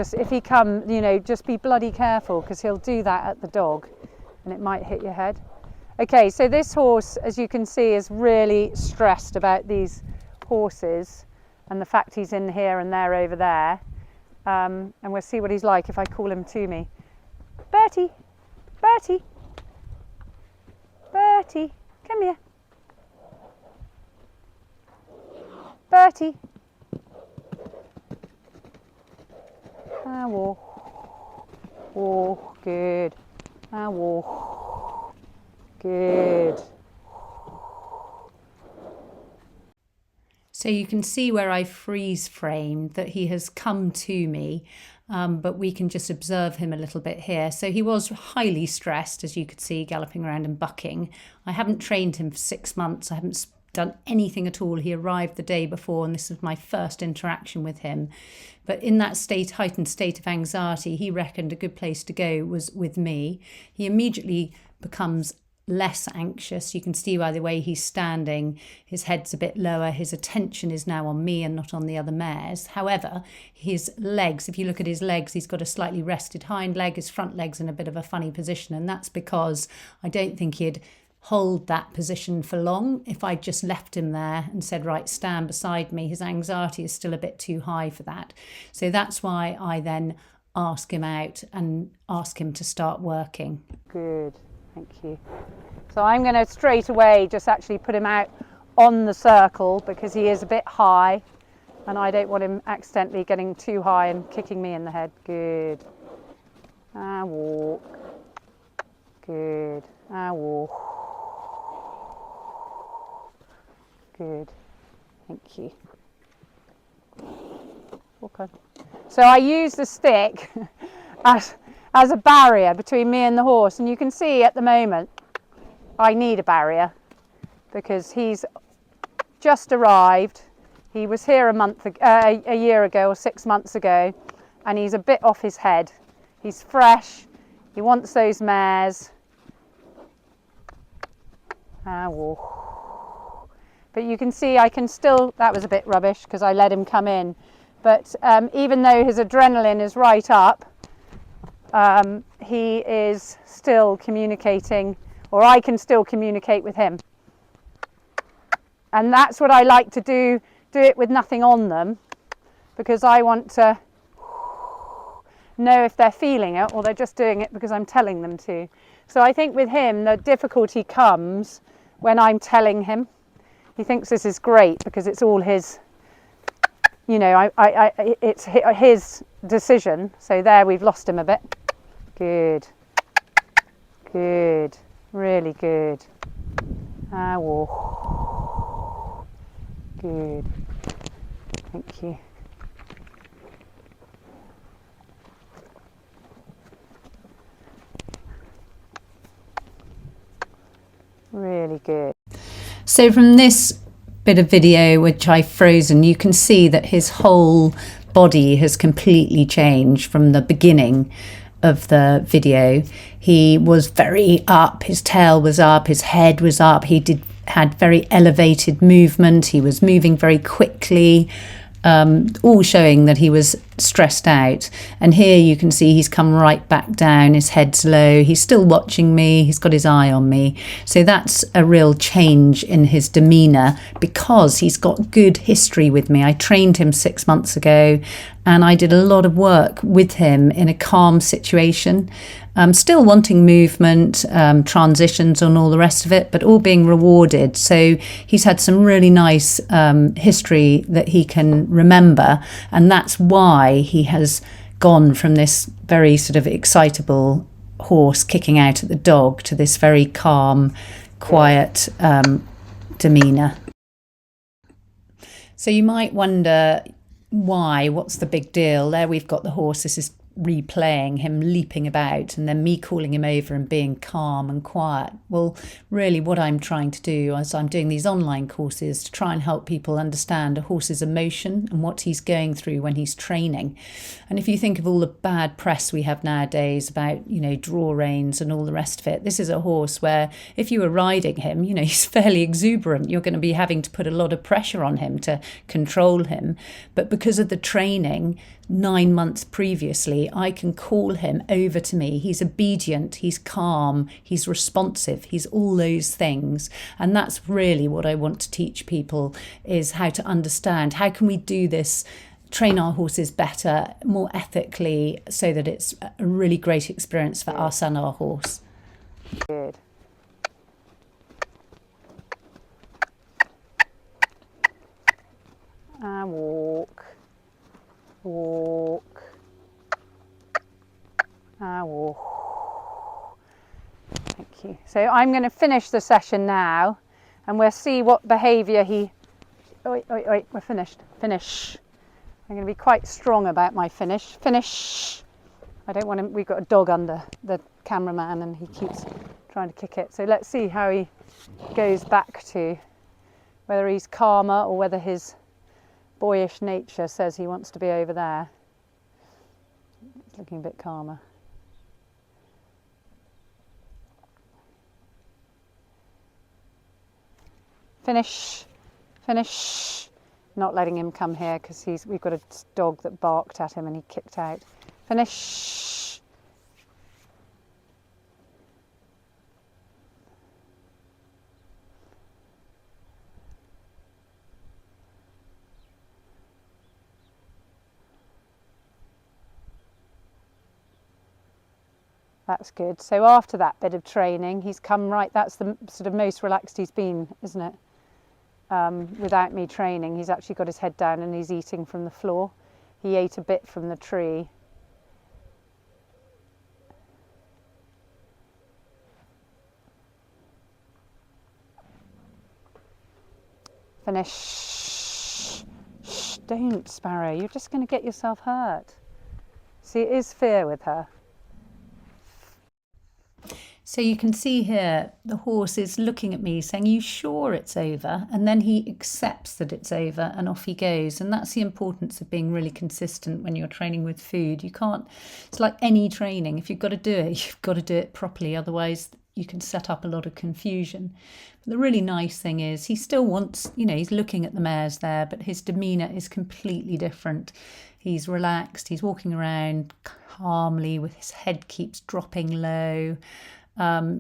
just if he come, you know, just be bloody careful, because he'll do that at the dog and it might hit your head. Okay, so this horse, as you can see, is really stressed about these horses and the fact he's in here and they're over there. And we'll see what he's like if I call him to me. Bertie, Bertie, Bertie, come here. Bertie. Ah, walk. Walk, good. Ah, walk. Good. So you can see where I freeze framed that he has come to me, but we can just observe him a little bit here. So he was highly stressed, as you could see, galloping around and bucking. I haven't trained him for 6 months. I haven't done anything at all. He arrived the day before, and this was my first interaction with him. But in that heightened state of anxiety, he reckoned a good place to go was with me. He immediately becomes less anxious. You can see by the way he's standing, his head's a bit lower, his attention is now on me and not on the other mares. However, his legs, if you look at his legs, he's got a slightly rested hind leg, his front leg's in a bit of a funny position, and that's because I don't think he'd hold that position for long. If I just left him there and said, right, stand beside me, his anxiety is still a bit too high for that. So that's why I then ask him out and ask him to start working. Good, thank you. So I'm going to straight away just actually put him out on the circle, because he is a bit high and I don't want him accidentally getting too high and kicking me in the head. Good. Ah, walk. Good. Ah, walk. Good. Thank you. Walk on. So I use the stick as a barrier between me and the horse, and you can see at the moment I need a barrier because he's just arrived. He was here a year ago or 6 months ago, and he's a bit off his head. He's fresh. He wants those mares. But you can see I can still, that was a bit rubbish because I let him come in. But even though his adrenaline is right up, he is still communicating, or I can still communicate with him. And that's what I like to do it with nothing on them, because I want to know if they're feeling it or they're just doing it because I'm telling them to. So I think with him, the difficulty comes when I'm telling him. He thinks this is great because it's all his, you know, it's his decision. So there, we've lost him a bit. Good. Good. Really good. Walk. Good. Thank you. Really good. So from this bit of video which I've frozen, you can see that his whole body has completely changed from the beginning of the video. He was very up, his tail was up, his head was up, had very elevated movement, he was moving very quickly, all showing that he was stressed out. And here you can see he's come right back down, his head's low, he's still watching me, he's got his eye on me. So that's a real change in his demeanour because he's got good history with me. I trained him 6 months ago and I did a lot of work with him in a calm situation, still wanting movement, transitions and all the rest of it, but all being rewarded. So he's had some really nice history that he can remember, and that's why he has gone from this very sort of excitable horse kicking out at the dog to this very calm, quiet demeanour. So you might wonder why, what's the big deal? There we've got the horse. This is replaying him leaping about and then me calling him over and being calm and quiet. Well, really what I'm trying to do as I'm doing these online courses to try and help people understand a horse's emotion and what he's going through when he's training. And if you think of all the bad press we have nowadays about, draw reins and all the rest of it, this is a horse where if you were riding him, he's fairly exuberant. You're going to be having to put a lot of pressure on him to control him. But because of the training 9 months previously, I can call him over to me. He's obedient, he's calm, he's responsive, he's all those things. And that's really what I want to teach people, is how to understand how can we do this, train our horses better, more ethically, so that it's a really great experience for us and our horse. Good. And walk, walk, and walk. Thank you. So I'm going to finish the session now, and we'll see what behaviour he... Wait, we're finished. Finish. I'm going to be quite strong about my finish. Finish. I don't want him... We've got a dog under the cameraman and he keeps trying to kick it. So let's see how he goes back to, whether he's calmer or whether his boyish nature says he wants to be over there. It's looking a bit calmer. Finish, finish. Not letting him come here because we've got a dog that barked at him and he kicked out. Finish. That's good. So after that bit of training, he's come right, that's the sort of most relaxed he's been, isn't it? Without me training, he's actually got his head down and he's eating from the floor. He ate a bit from the tree. Finish. Shh, don't, Sparrow. You're just going to get yourself hurt. See, it is fear with her. So you can see here the horse is looking at me saying, "Are you sure it's over?" And then he accepts that it's over and off he goes. And that's the importance of being really consistent when you're training with food. You can't, it's like any training. If you've got to do it, you've got to do it properly. Otherwise you can set up a lot of confusion. But the really nice thing is he still wants, he's looking at the mares there, but his demeanour is completely different. He's relaxed, he's walking around calmly with his head keeps dropping low.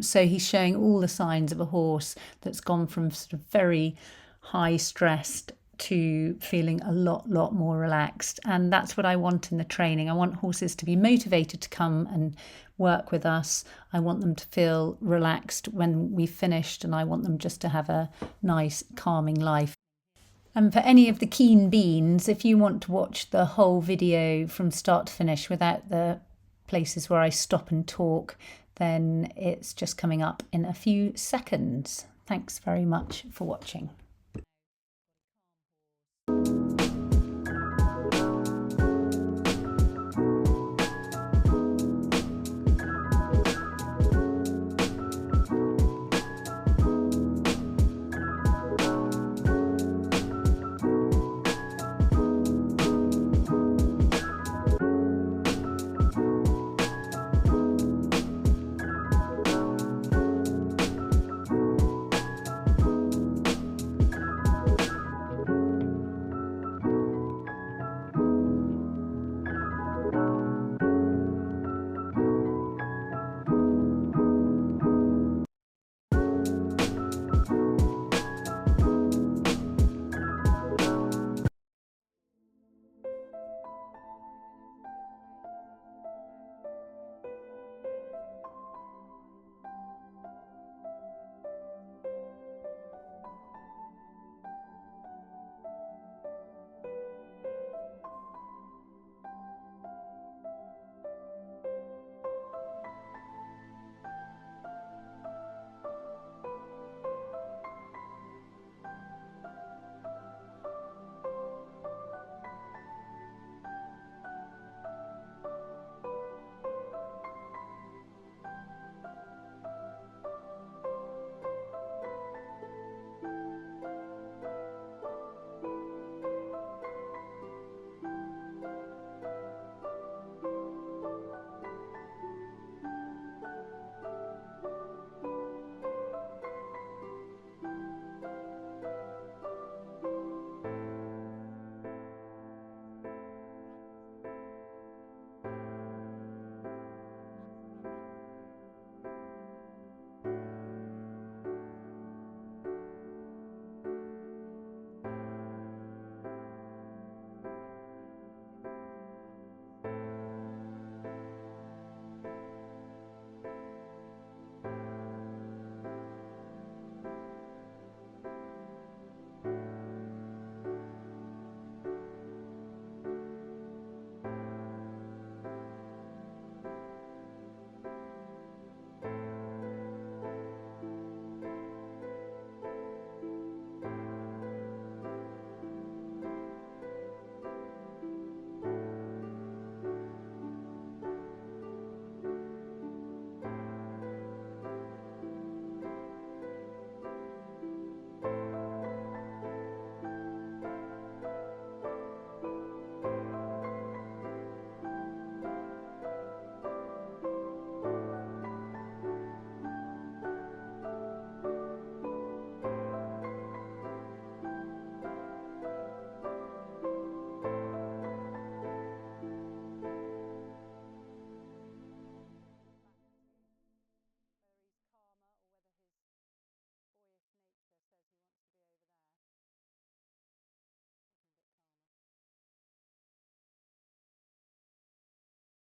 So he's showing all the signs of a horse that's gone from sort of very high stressed to feeling a lot more relaxed. And that's what I want in the training. I want horses to be motivated to come and work with us. I want them to feel relaxed when we've finished, and I want them just to have a nice calming life. And for any of the keen beans, if you want to watch the whole video from start to finish without the places where I stop and talk, then it's just coming up in a few seconds. Thanks very much for watching.